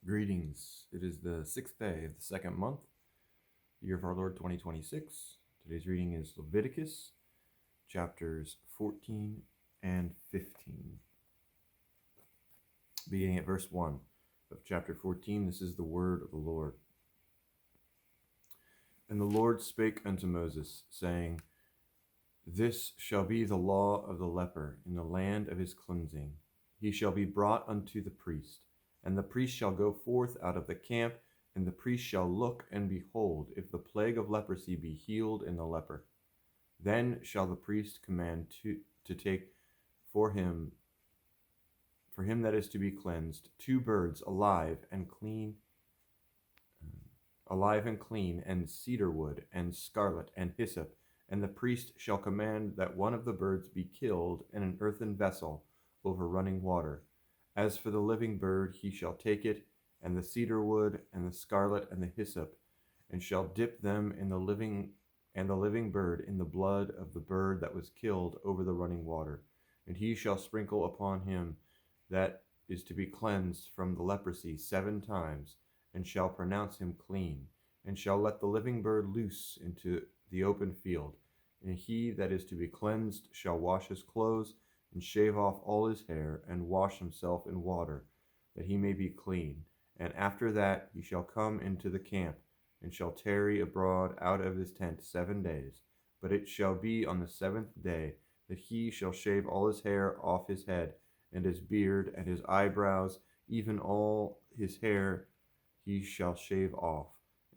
Greetings. It is the 6th day of the second month, the year of our Lord 2026. Today's reading is Leviticus chapters 14 and 15. Beginning at verse 1 of chapter 14, this is the word of the Lord. And the Lord spake unto Moses, saying, This shall be the law of the leper in the land of his cleansing. He shall be brought unto the priest, and the priest shall go forth out of the camp, and the priest shall look and behold, if the plague of leprosy be healed in the leper. Then shall the priest command to take for him that is to be cleansed 2 birds alive and clean, and cedar wood, and scarlet, and hyssop. And the priest shall command that one of the birds be killed in an earthen vessel over running water. As for the living bird, he shall take it, and the cedar wood, and the scarlet, and the hyssop, and shall dip them in the living bird in the blood of the bird that was killed over the running water. And he shall sprinkle upon him that is to be cleansed from the leprosy 7 times, and shall pronounce him clean, and shall let the living bird loose into the open field. And he that is to be cleansed shall wash his clothes, and shave off all his hair, and wash himself in water, that he may be clean. And after that he shall come into the camp, and shall tarry abroad out of his tent 7 days. But it shall be on the 7th day that he shall shave all his hair off his head, and his beard, and his eyebrows, even all his hair he shall shave off.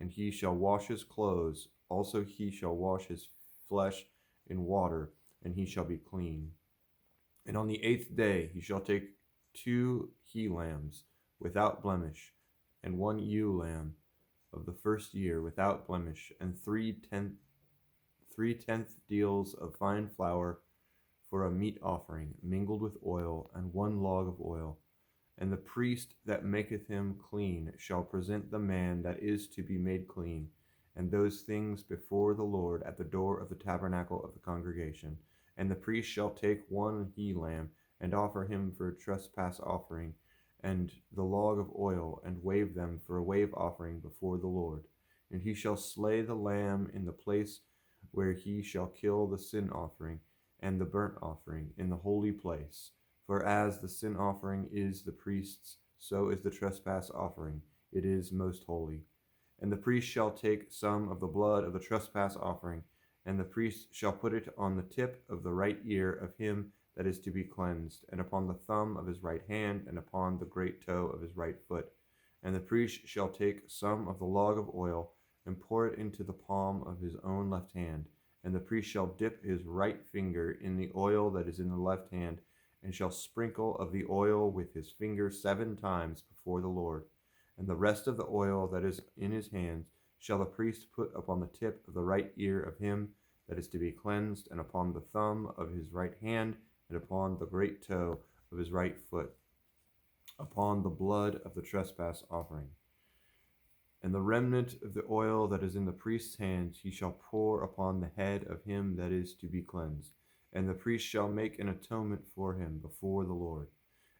And he shall wash his clothes, also he shall wash his flesh in water, and he shall be clean. And on the 8th day he shall take 2 he-lambs without blemish, and 1 ewe lamb of the first year without blemish, and 3/10 deals of fine flour for a meat offering, mingled with oil, and 1 log of oil. And the priest that maketh him clean shall present the man that is to be made clean, and those things before the Lord at the door of the tabernacle of the congregation. And the priest shall take 1 he-lamb, and offer him for a trespass offering, and the log of oil, and wave them for a wave offering before the Lord. And he shall slay the lamb in the place where he shall kill the sin offering and the burnt offering in the holy place. For as the sin offering is the priest's, so is the trespass offering. It is most holy. And the priest shall take some of the blood of the trespass offering, and the priest shall put it on the tip of the right ear of him that is to be cleansed, and upon the thumb of his right hand, and upon the great toe of his right foot. And the priest shall take some of the log of oil, and pour it into the palm of his own left hand. And the priest shall dip his right finger in the oil that is in the left hand, and shall sprinkle of the oil with his finger 7 times before the Lord. And the rest of the oil that is in his hand shall the priest put upon the tip of the right ear of him that is to be cleansed, and upon the thumb of his right hand, and upon the great toe of his right foot, upon the blood of the trespass offering. And the remnant of the oil that is in the priest's hand he shall pour upon the head of him that is to be cleansed. And the priest shall make an atonement for him before the Lord.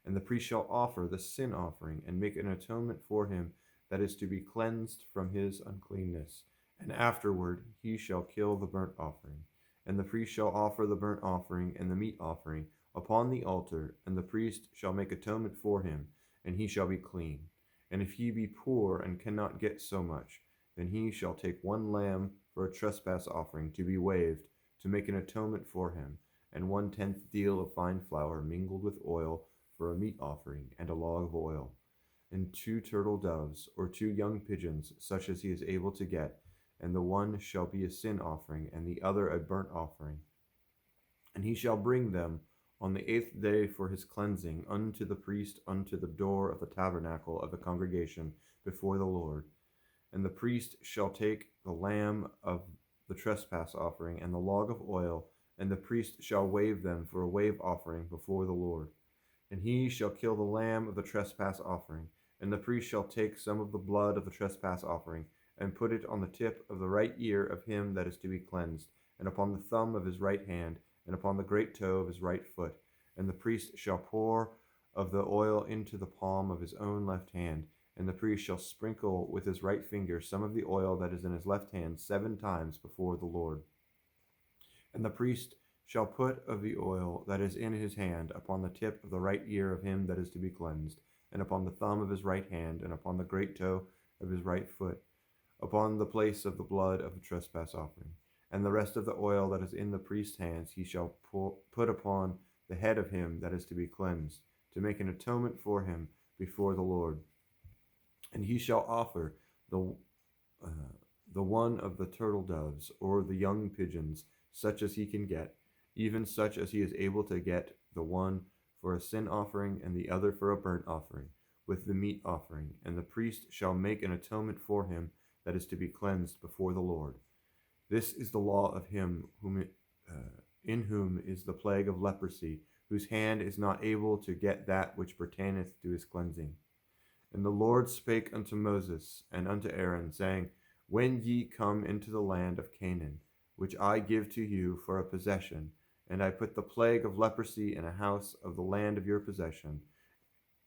And the priest shall offer the sin offering, and make an atonement for him that is to be cleansed from his uncleanness. And afterward he shall kill the burnt offering. And the priest shall offer the burnt offering and the meat offering upon the altar, and the priest shall make atonement for him, and he shall be clean. And if he be poor and cannot get so much, then he shall take 1 lamb for a trespass offering to be waved, to make an atonement for him, and 1/10 deal of fine flour mingled with oil for a meat offering, and a log of oil, and 2 turtle doves, or 2 young pigeons, such as he is able to get, and the one shall be a sin offering, and the other a burnt offering. And he shall bring them on the 8th day for his cleansing unto the priest unto the door of the tabernacle of the congregation before the Lord. And the priest shall take the lamb of the trespass offering and the log of oil, and the priest shall wave them for a wave offering before the Lord. And he shall kill the lamb of the trespass offering, and the priest shall take some of the blood of the trespass offering, and put it on the tip of the right ear of him that is to be cleansed, and upon the thumb of his right hand, and upon the great toe of his right foot. And the priest shall pour of the oil into the palm of his own left hand, And the priest shall sprinkle with his right finger some of the oil that is in his left hand 7 times before the Lord. And the priest shall put of the oil that is in his hand upon the tip of the right ear of him that is to be cleansed, and upon the thumb of his right hand, and upon the great toe of his right foot, upon the place of the blood of the trespass offering. And the rest of the oil that is in the priest's hands he shall put upon the head of him that is to be cleansed, to make an atonement for him before the Lord. And he shall offer the one of the turtle doves, or the young pigeons, such as he can get, even such as he is able to get, the one for a sin offering and the other for a burnt offering, with the meat offering. And the priest shall make an atonement for him that is to be cleansed before the Lord. This is the law of him in whom is the plague of leprosy, whose hand is not able to get that which pertaineth to his cleansing. And the Lord spake unto Moses and unto Aaron, saying, When ye come into the land of Canaan, which I give to you for a possession, and I put the plague of leprosy in a house of the land of your possession,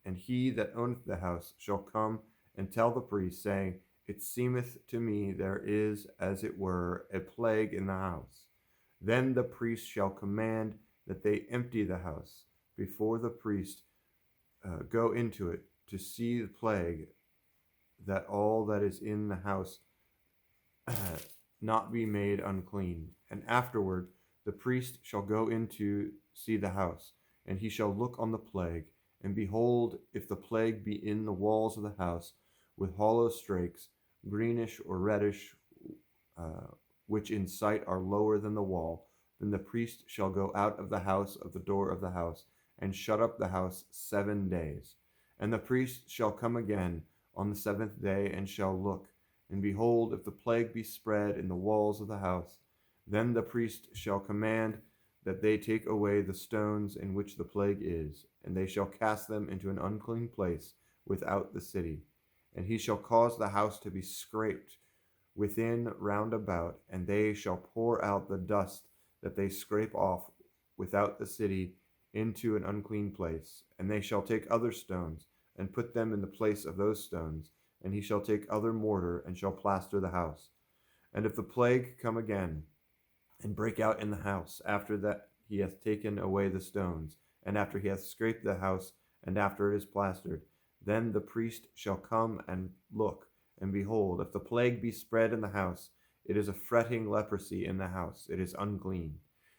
and he that owneth the house shall come and tell the priest, saying, It seemeth to me there is, as it were, a plague in the house. Then the priest shall command that they empty the house before the priest go into it to see the plague, that all that is in the house not be made unclean. And afterward the priest shall go in to see the house, and he shall look on the plague, and behold, if the plague be in the walls of the house, with hollow strakes, greenish or reddish, which in sight are lower than the wall, then the priest shall go out of the house of the door of the house, and shut up the house 7 days. And the priest shall come again on the 7th day, and shall look, and behold, if the plague be spread in the walls of the house, then the priest shall command that they take away the stones in which the plague is, and they shall cast them into an unclean place without the city. And he shall cause the house to be scraped within round about, and they shall pour out the dust that they scrape off without the city into an unclean place. And they shall take other stones, and put them in the place of those stones, and he shall take other mortar, and shall plaster the house. And if the plague come again, and break out in the house, after that he hath taken away the stones, and after he hath scraped the house, and after it is plastered, then the priest shall come and look, and behold, if the plague be spread in the house, it is a fretting leprosy in the house, it is unclean.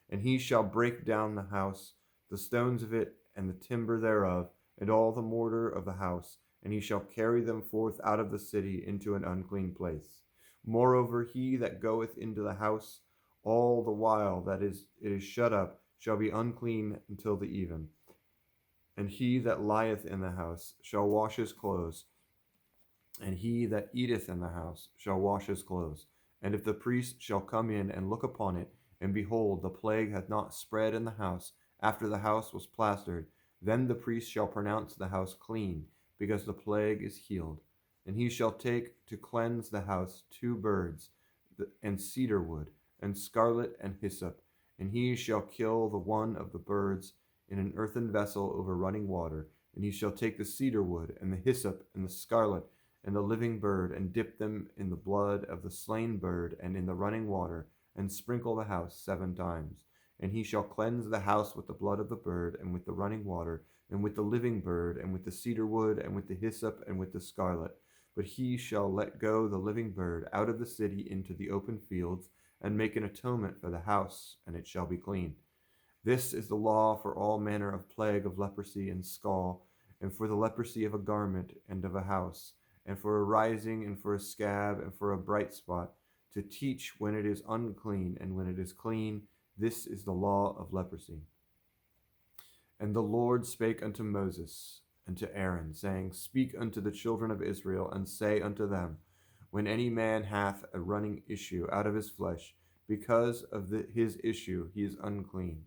And he shall break down the house, the stones of it, and the timber thereof, and all the mortar of the house, and he shall carry them forth out of the city into an unclean place. Moreover, he that goeth into the house all the while that it is shut up shall be unclean until the even. And he that lieth in the house shall wash his clothes, and he that eateth in the house shall wash his clothes. And if the priest shall come in and look upon it, and behold, the plague hath not spread in the house, after the house was plastered, then the priest shall pronounce the house clean, because the plague is healed. And he shall take to cleanse the house 2 birds, and cedar wood, and scarlet, and hyssop. And he shall kill the one of the birds in an earthen vessel over running water. And he shall take the cedar wood, and the hyssop, and the scarlet, and the living bird, and dip them in the blood of the slain bird, and in the running water, and sprinkle the house 7 times. And he shall cleanse the house with the blood of the bird, and with the running water, and with the living bird, and with the cedar wood, and with the hyssop, and with the scarlet. But he shall let go the living bird out of the city into the open fields, and make an atonement for the house, and it shall be clean. This is the law for all manner of plague of leprosy and scall, and for the leprosy of a garment and of a house, and for a rising, and for a scab, and for a bright spot, to teach when it is unclean, and when it is clean. This is the law of leprosy. And the Lord spake unto Moses and to Aaron, saying, Speak unto the children of Israel, and say unto them, When any man hath a running issue out of his flesh, because of his issue he is unclean.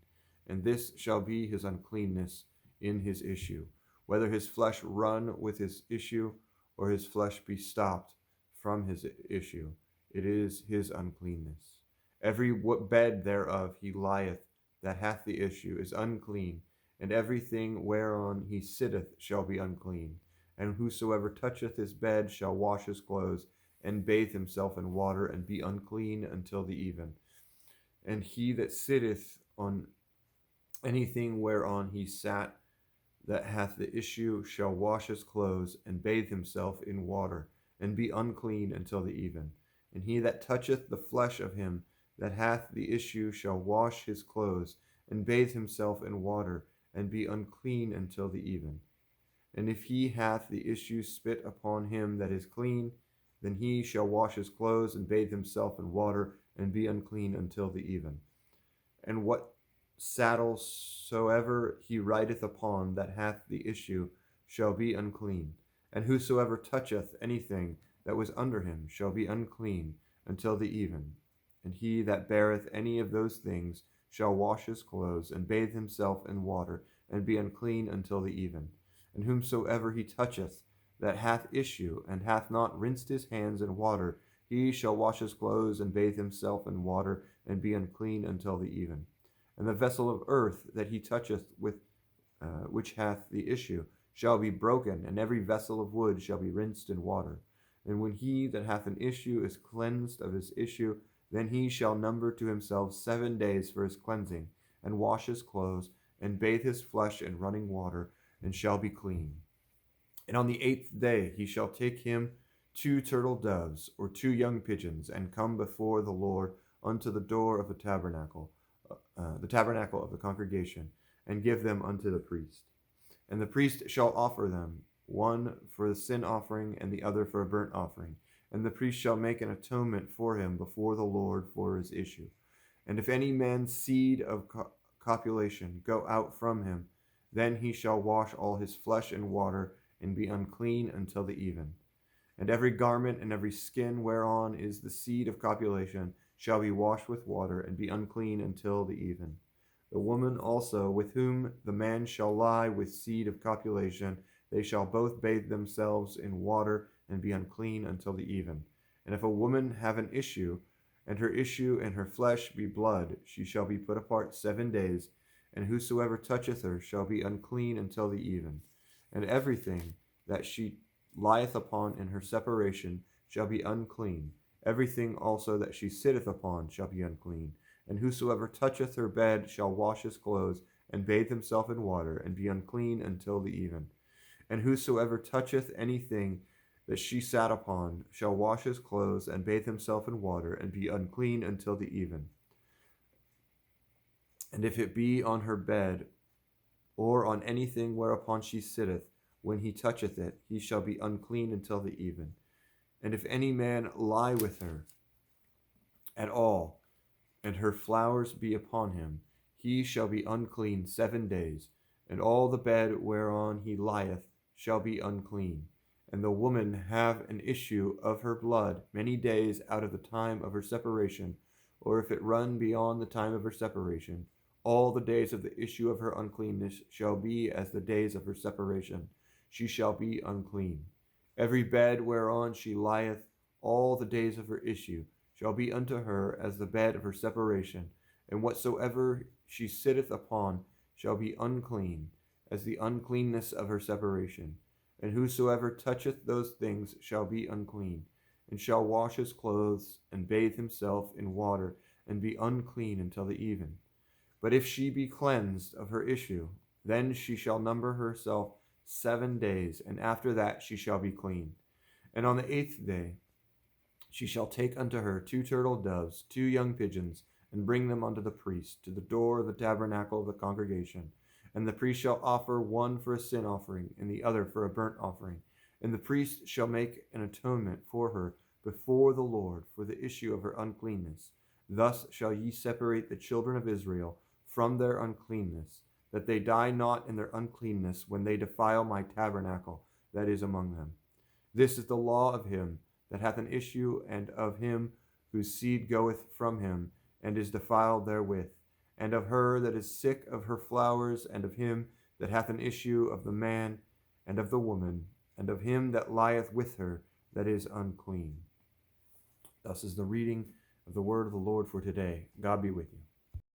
And this shall be his uncleanness in his issue, whether his flesh run with his issue, or his flesh be stopped from his issue, it is his uncleanness. Every bed thereof he lieth that hath the issue is unclean, and everything whereon he sitteth shall be unclean. And whosoever toucheth his bed shall wash his clothes, and bathe himself in water, and be unclean until the even. And he that sitteth on anything whereon he sat, that hath the issue, shall wash his clothes, and bathe himself in water, and be unclean until the even. And he that toucheth the flesh of him that hath the issue shall wash his clothes, and bathe himself in water, and be unclean until the even. And if he hath the issue spit upon him that is clean, then he shall wash his clothes, and bathe himself in water, and be unclean until the even. And what saddle soever he rideth upon that hath the issue shall be unclean. And whosoever toucheth anything that was under him shall be unclean until the even. And he that beareth any of those things shall wash his clothes, and bathe himself in water, and be unclean until the even. And whomsoever he toucheth that hath issue, and hath not rinsed his hands in water, he shall wash his clothes, and bathe himself in water, and be unclean until the even. And the vessel of earth that he toucheth with, which hath the issue, shall be broken, and every vessel of wood shall be rinsed in water. And when he that hath an issue is cleansed of his issue, then he shall number to himself 7 days for his cleansing, and wash his clothes, and bathe his flesh in running water, and shall be clean. And on the 8th day he shall take him 2 turtle doves, or 2 young pigeons, and come before the Lord unto the door of the tabernacle of the congregation, and give them unto the priest. And the priest shall offer them, one for the sin offering, and the other for a burnt offering. And the priest shall make an atonement for him before the Lord for his issue. And if any man's seed of copulation go out from him, then he shall wash all his flesh in water, and be unclean until the even. And every garment and every skin whereon is the seed of copulation shall be washed with water, and be unclean until the even. The woman also with whom the man shall lie with seed of copulation, they shall both bathe themselves in water, and be unclean until the even. And if a woman have an issue, and her issue and her flesh be blood, she shall be put apart 7 days, and whosoever toucheth her shall be unclean until the even. And everything that she lieth upon in her separation shall be unclean. Everything also that she sitteth upon shall be unclean. And whosoever toucheth her bed shall wash his clothes, and bathe himself in water, and be unclean until the even. And whosoever toucheth anything that she sat upon shall wash his clothes, and bathe himself in water, and be unclean until the even. And if it be on her bed, or on anything whereupon she sitteth, when he toucheth it, he shall be unclean until the even. And if any man lie with her at all, and her flowers be upon him, he shall be unclean 7 days, and all the bed whereon he lieth shall be unclean. And the woman have an issue of her blood many days out of the time of her separation, or if it run beyond the time of her separation, all the days of the issue of her uncleanness shall be as the days of her separation. She shall be unclean. Every bed whereon she lieth all the days of her issue shall be unto her as the bed of her separation, and whatsoever she sitteth upon shall be unclean, as the uncleanness of her separation. And whosoever toucheth those things shall be unclean, and shall wash his clothes, and bathe himself in water, and be unclean until the even. But if she be cleansed of her issue, then she shall number herself 7 days, and after that she shall be clean. And on the 8th day she shall take unto her 2 turtle doves, 2 young pigeons, and bring them unto the priest, to the door of the tabernacle of the congregation. And the priest shall offer one for a sin offering, and the other for a burnt offering. And the priest shall make an atonement for her before the Lord for the issue of her uncleanness. Thus shall ye separate the children of Israel from their uncleanness, that they die not in their uncleanness when they defile my tabernacle that is among them. This is the law of him that hath an issue, and of him whose seed goeth from him, and is defiled therewith, and of her that is sick of her flowers, and of him that hath an issue, of the man, and of the woman, and of him that lieth with her, that is unclean. Thus is the reading of the word of the Lord for today. God be with you.